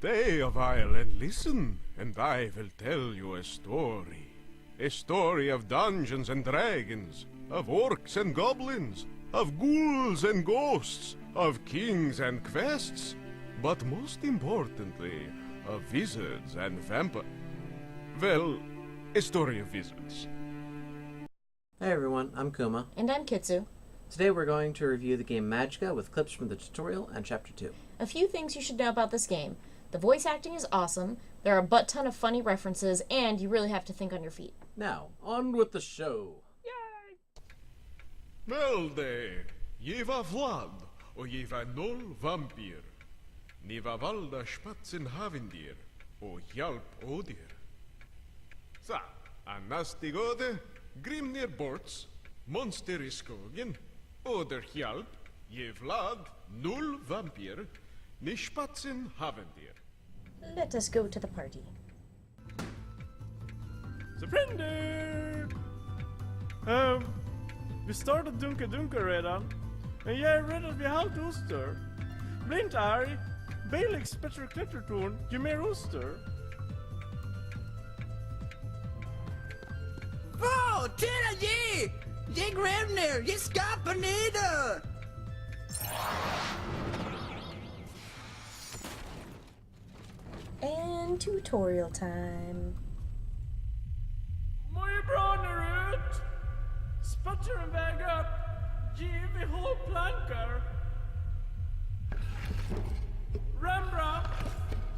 Stay a while and listen, and I will tell you a story. A story of dungeons and dragons, of orcs and goblins, of ghouls and ghosts, of kings and quests, but most importantly, of wizards and vampires. Well, a story of wizards. Hey everyone, I'm Kuma. And I'm Kitsu. Today we're going to review the game Magicka with clips from the tutorial and Chapter 2. A few things you should know about this game. The voice acting is awesome, there are a butt-ton of funny references, and you really have to think on your feet. Now, on with the show. Yay! Well there, Jeva Vlad, o Jeva nol vampir. Niva valda spatzen havendir, o hjalp odir. Sa, anasti gode, grimnir borts, monster i skogen, oder hjalp, je Vlad, nul vampir, ni spatzen havendir. Let us go to the party. Surrender! Vi startat dunka redan. Men jag är rädd att vi halvt oster. Bli inte arg. Belix bättre klättertorn, ju mer oster. Wow, tjena ge! Ge Grevner, ge skapar neder! And tutorial time. Må ju bra när ut! Spattar en väg upp. Ge vi hålplankar. Rembrandt,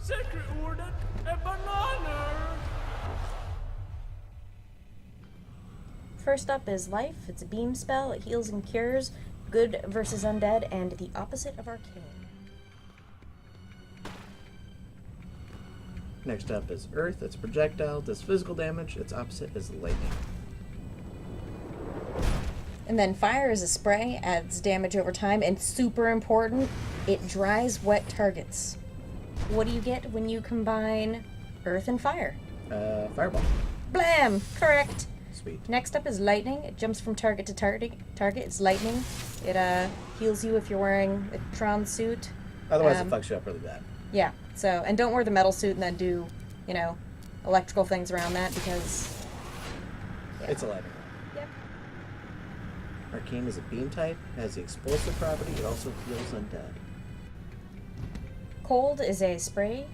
säkerordet är bananer. First up is Life. It's a beam spell. It heals and cures. Good versus undead, and the opposite of arcane. Next up is Earth. It's projectile, does physical damage. Its opposite is lightning. And then Fire is a spray, adds damage over time, and super important, it dries wet targets. What do you get when you combine Earth and Fire? Fireball. Blam! Correct! Sweet. Next up is Lightning. It jumps from target to target. It's lightning. It heals you if you're wearing a Tron suit. Otherwise it fucks you up really bad. Yeah, so, and don't wear the metal suit and then do, electrical things around that because... Yeah. It's a lightning. Yep. Arcane is a beam type, has the explosive property, it also heals undead. Cold is a spray.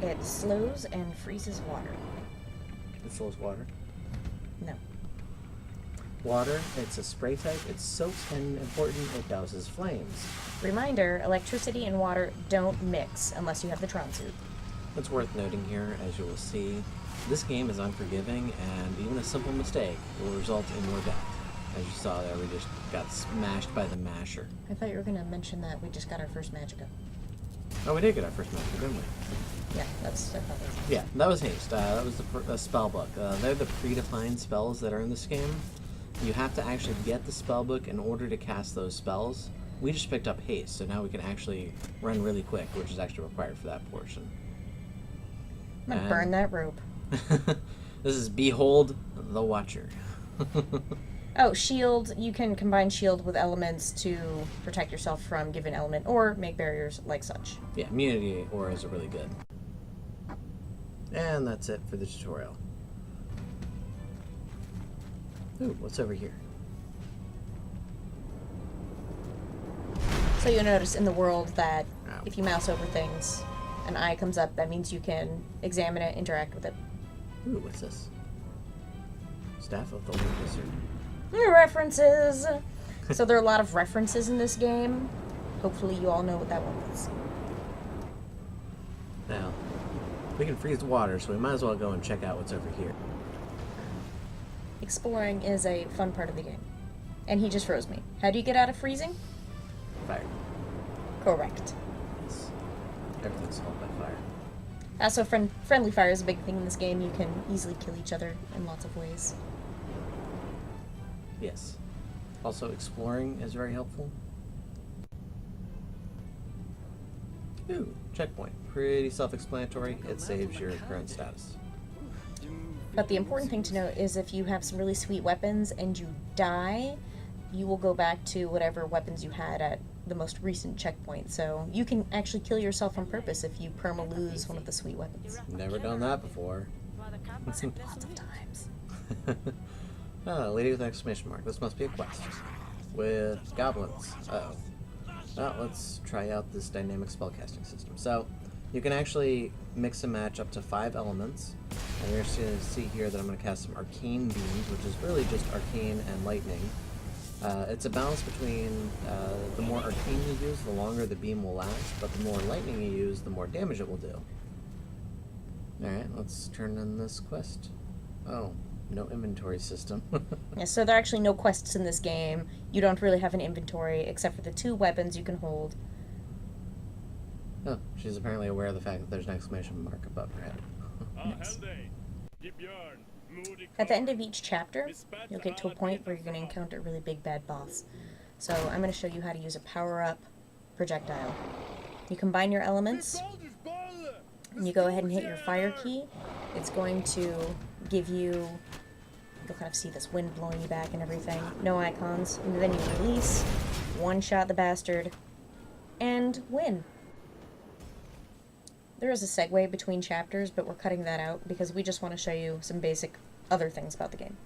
It slows and freezes water. It slows water. No. Water, it's a spray type, it soaks, and important, it douses flames. Reminder, electricity and water don't mix unless you have the Tron suit. What's worth noting here, as you will see, this game is unforgiving, and even a simple mistake will result in more death. As you saw there, we just got smashed by the masher. I thought you were going to mention that we just got our first Magicka. Oh, we did get our first masher, didn't we? Yeah, I thought that was... Yeah, that was haste. That was the spell book. They're the predefined spells that are in this game. You have to actually get the spell book in order to cast those spells. We just picked up haste, so now we can actually run really quick, which is actually required for that portion. I'm going to burn that rope. This is Behold the Watcher. Oh, shield. You can combine shield with elements to protect yourself from given element or make barriers like such. Yeah, immunity auras are really good. And that's it for the tutorial. Ooh, what's over here? So you'll notice in the world that if you mouse over things, an eye comes up, that means you can examine it, interact with it. Ooh, what's this? Staff of the Lord Wizard. References! So there are a lot of references in this game. Hopefully you all know what that one is. Now, we can freeze the water, so we might as well go and check out what's over here. Exploring is a fun part of the game. And he just froze me. How do you get out of freezing? Fire. Correct. Yes. Everything's held by fire. Also, friendly fire is a big thing in this game. You can easily kill each other in lots of ways. Yes. Also, exploring is very helpful. Ooh, checkpoint. Pretty self-explanatory. It saves your current status. But the important thing to note is if you have some really sweet weapons and you die, you will go back to whatever weapons you had at the most recent checkpoint, so you can actually kill yourself on purpose if you perma-lose one of the sweet weapons. Never done that before. Lots of times. Lady with an exclamation mark. This must be a quest. With goblins. Uh-oh. Well, let's try out this dynamic spellcasting system. So, you can actually mix and match up to 5 elements. And you're going to see here that I'm going to cast some arcane beams, which is really just arcane and lightning. It's a balance between the more arcane you use, the longer the beam will last, but the more lightning you use, the more damage it will do. Alright, let's turn in this quest. Oh, no inventory system. Yeah, so there are actually no quests in this game. You don't really have an inventory, except for the 2 weapons you can hold. Oh, she's apparently aware of the fact that there's an exclamation mark above her head. Nice. At the end of each chapter, you'll get to a point where you're going to encounter a really big bad boss. So I'm going to show you how to use a power-up projectile. You combine your elements, and you go ahead and hit your fire key. It's going to give you, you'll kind of see this wind blowing you back and everything. No icons. And then you release, one-shot the bastard, and win. There is a segue between chapters, but we're cutting that out because we just want to show you some basic other things about the game.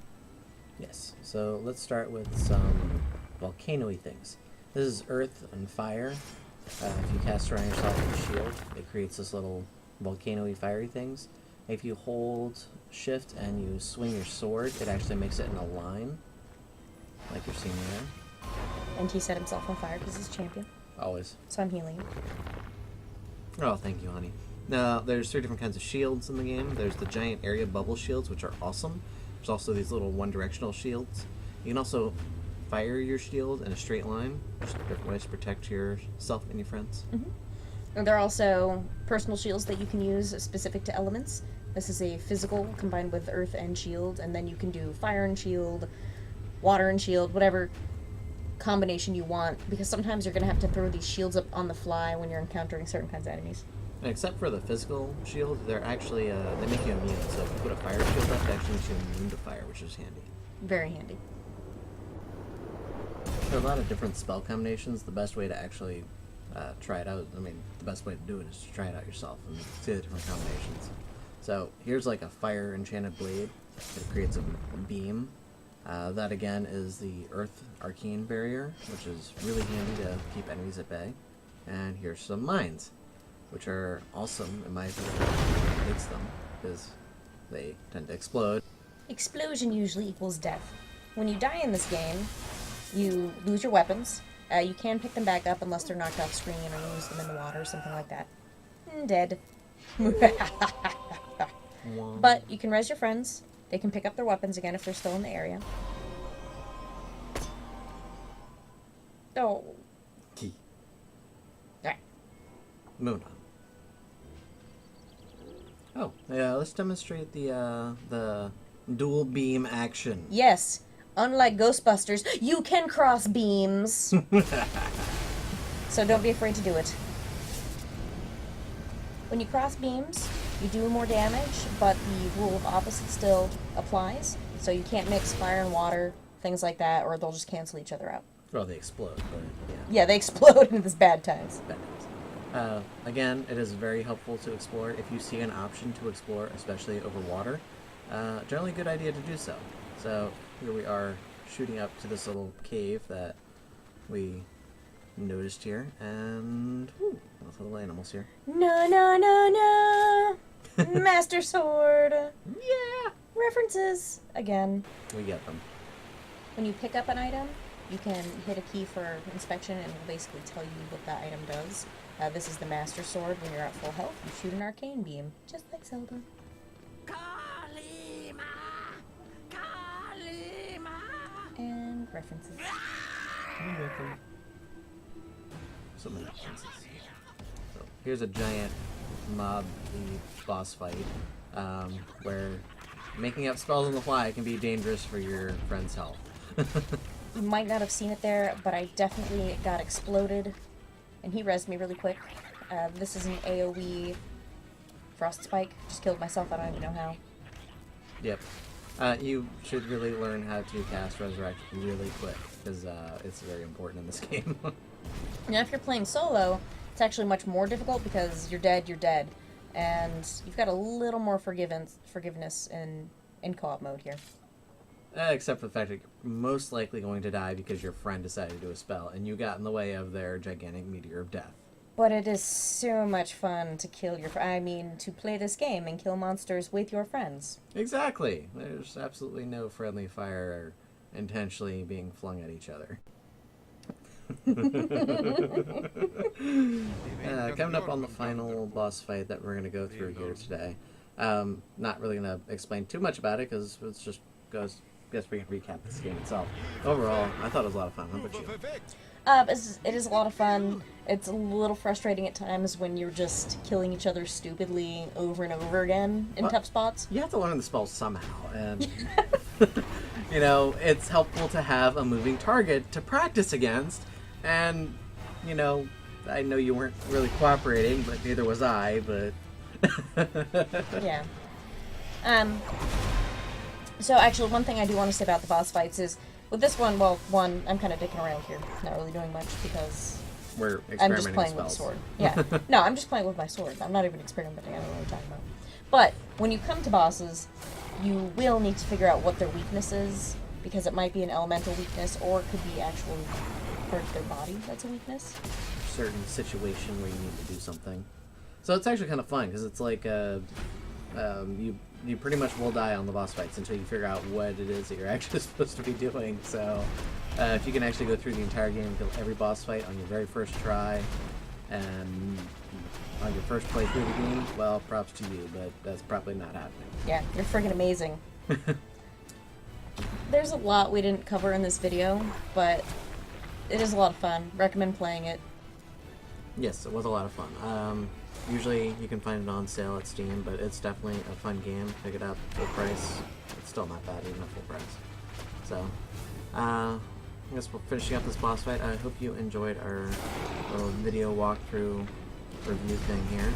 Yes, so let's start with some volcano-y things. This is earth and fire. If you cast around yourself with a shield, it creates this little volcano-y fiery things. If you hold shift and you swing your sword, it actually makes it in a line, like you're seeing there. And he set himself on fire because he's champion. Always. So I'm healing you. Oh, thank you, honey. Now, there's 3 different kinds of shields in the game. There's the giant area bubble shields, which are awesome. There's also these little one-directional shields. You can also fire your shield in a straight line, which is different ways to protect yourself and your friends. Mm-hmm. And there are also personal shields that you can use specific to elements. This is a physical combined with earth and shield, and then you can do fire and shield, water and shield, whatever combination you want, because sometimes you're going to have to throw these shields up on the fly when you're encountering certain kinds of enemies. And except for the physical shield, they're actually, they make you immune. So if you put a fire shield up, it actually makes you immune to fire, which is handy. Very handy. There are a lot of different spell combinations. The best way to actually try it out, the best way to do it is to try it out yourself and see the different combinations. So here's like a fire enchanted blade. It creates a beam. That again is the Earth Arcane Barrier, which is really handy to keep enemies at bay. And here's some mines, which are awesome in my opinion. What makes them, because they tend to explode. Explosion usually equals death. When you die in this game, you lose your weapons. You can pick them back up unless they're knocked off screen or you lose them in the water or something like that. Dead. But you can res your friends. They can pick up their weapons again if they're still in the area. Oh. Key. Alright. Moving on. Oh, yeah, let's demonstrate the dual beam action. Yes. Unlike Ghostbusters, you can cross beams. So don't be afraid to do it. When you cross beams, you do more damage, but the rule of opposite still applies. So you can't mix fire and water, things like that, or they'll just cancel each other out. Well, they explode, but yeah. Yeah, they explode in this bad times. Bad times. Again, it is very helpful to explore. If you see an option to explore, especially over water, generally a good idea to do so. So here we are shooting up to this little cave that we noticed here, and ooh, lots of little animals here. No, no, no, no. Master Sword. Yeah! References. Again. We get them. When you pick up an item, you can hit a key for inspection and it will basically tell you what that item does. This is the Master Sword. When you're at full health, you shoot an arcane beam, just like Zelda. Kalima! Kalima! And references. So many references. So here's a giant mob boss fight, where making up spells on the fly can be dangerous for your friend's health. You might not have seen it there, but I definitely got exploded, and he rezzed me really quick. This is an AoE frost spike. Just killed myself, I don't even know how. Yep. You should really learn how to cast Resurrect really quick, because it's very important in this game. Now, if you're playing solo, it's actually much more difficult because you're dead, and you've got a little more forgiveness in co-op mode here. Except for the fact that you're most likely going to die because your friend decided to do a spell, and you got in the way of their gigantic meteor of death. But it is so much fun to kill to play this game and kill monsters with your friends. Exactly. There's absolutely no friendly fire intentionally being flung at each other. Coming up on the final boss fight that we're going to go through here today. Not really going to explain too much about it because it's just goes. I guess we can recap this game itself. Overall, I thought it was a lot of fun. How about you? It is a lot of fun. It's a little frustrating at times when you're just killing each other stupidly over and over again in tough spots. You have to learn the spells somehow, and you know, it's helpful to have a moving target to practice against. And you know, I know you weren't really cooperating, but neither was I. But yeah. So actually, one thing I do want to say about the boss fights is, with this one, well, I'm kind of dicking around here, not really doing much because we're I'm just playing with a sword. Yeah, no, I'm just playing with my sword. I'm not even experimenting. I don't know what I'm talking about. But when you come to bosses, you will need to figure out what their weakness is, because it might be an elemental weakness, or it could be actually part of their body that's a weakness. Certain situation where you need to do something. So it's actually kind of fun because it's like you pretty much will die on the boss fights until you figure out what it is that you're actually supposed to be doing. So if you can actually go through the entire game and kill every boss fight on your very first try and on your first playthrough of the game, well, props to you, but that's probably not happening. Yeah, you're friggin' amazing. There's a lot we didn't cover in this video, but it is a lot of fun. Recommend playing it. Yes, it was a lot of fun. Usually you can find it on sale at Steam, but it's definitely a fun game. Pick it up, full price. It's still not bad, even at full price. So, I guess we're finishing up this boss fight. I hope you enjoyed our little video walkthrough review thing here.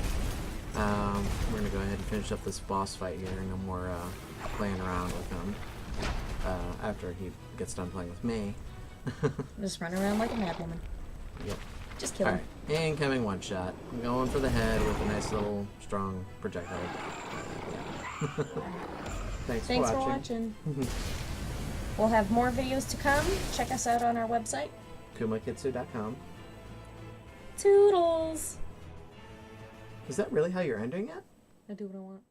We're going to go ahead and finish up this boss fight here. No more playing around with him after he gets done playing with me. Just run around like a mad woman. Yep. Just kill him. Alright, incoming one shot. I'm going for the head with a nice little strong projectile. Yeah. Thanks for watching. We'll have more videos to come. Check us out on our website. KumaKitsu.com. Toodles! Is that really how you're ending it? I do what I want.